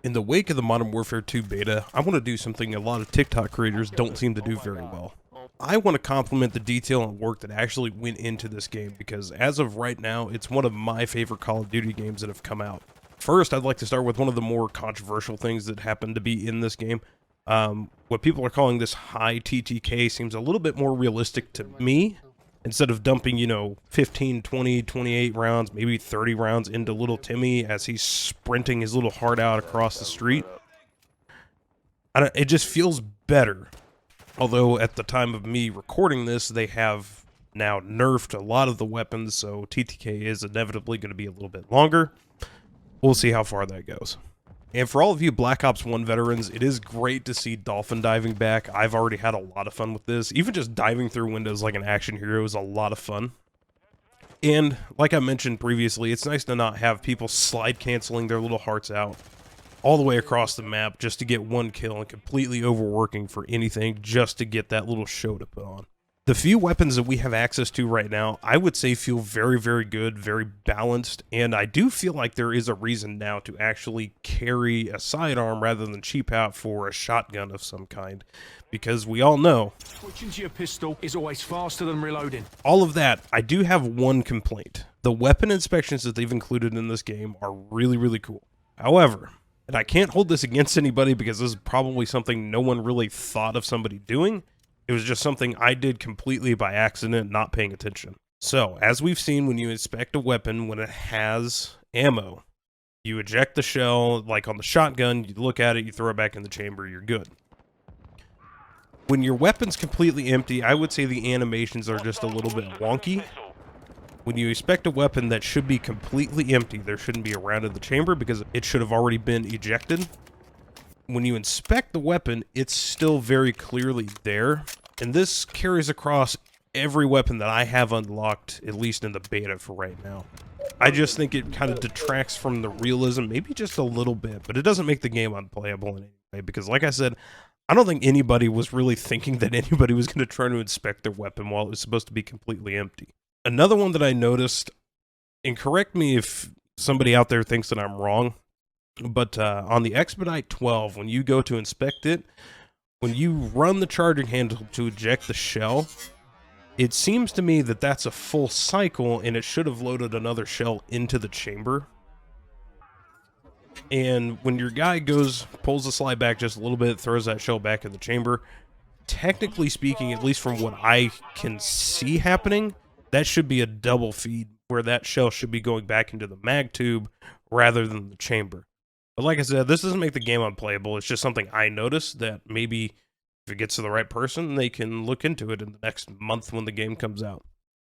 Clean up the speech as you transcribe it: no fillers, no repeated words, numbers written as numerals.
In the wake of the Modern Warfare 2 beta, I want to do something a lot of TikTok creators don't seem to do very well. I want to compliment the detail and work that actually went into this game because as of right now, it's one of my favorite Call of Duty games that have come out. First, I'd like to start with one of the more controversial things that happened to be in this game. What people are calling this high TTK seems a little bit more realistic to me. Instead of dumping, 15, 20, 28 rounds, maybe 30 rounds into little Timmy as he's sprinting his little heart out across the street. It just feels better. Although at the time of me recording this, they have now nerfed a lot of the weapons, so TTK is inevitably going to be a little bit longer. We'll see how far that goes. And for all of you Black Ops 1 veterans, it is great to see dolphin diving back. I've already had a lot of fun with this. Even just diving through windows like an action hero is a lot of fun. And like I mentioned previously, it's nice to not have people slide canceling their little hearts out all the way across the map just to get one kill and completely overworking for anything just to get that little show to put on. The few weapons that we have access to right now, I would say feel very, very good, very balanced, and I do feel like there is a reason now to actually carry a sidearm rather than cheap out for a shotgun of some kind, because we all know switching to your pistol is always faster than reloading. All of that. I do have one complaint. The weapon inspections that they've included in this game are really, really cool. However, and I can't hold this against anybody because this is probably something no one really thought of somebody doing. It was just something I did completely by accident, not paying attention. So, as we've seen, when you inspect a weapon, when it has ammo, you eject the shell, like on the shotgun, you look at it, you throw it back in the chamber, you're good. When your weapon's completely empty, I would say the animations are just a little bit wonky. When you inspect a weapon that should be completely empty, there shouldn't be a round in the chamber because it should have already been ejected. When you inspect the weapon, it's still very clearly there, and this carries across every weapon that I have unlocked, at least in the beta for right now. I just think it kind of detracts from the realism, maybe just a little bit, but it doesn't make the game unplayable in any way, because like I said, I don't think anybody was really thinking that anybody was going to try to inspect their weapon while it was supposed to be completely empty. Another one that I noticed, and correct me if somebody out there thinks that I'm wrong, but on the Expedite 12, when you go to inspect it, when you run the charging handle to eject the shell, it seems to me that that's a full cycle, and it should have loaded another shell into the chamber. And when your guy pulls the slide back just a little bit, throws that shell back in the chamber, technically speaking, at least from what I can see happening, that should be a double feed, where that shell should be going back into the mag tube rather than the chamber. But like I said, this doesn't make the game unplayable. It's just something I noticed that maybe if it gets to the right person, they can look into it in the next month when the game comes out.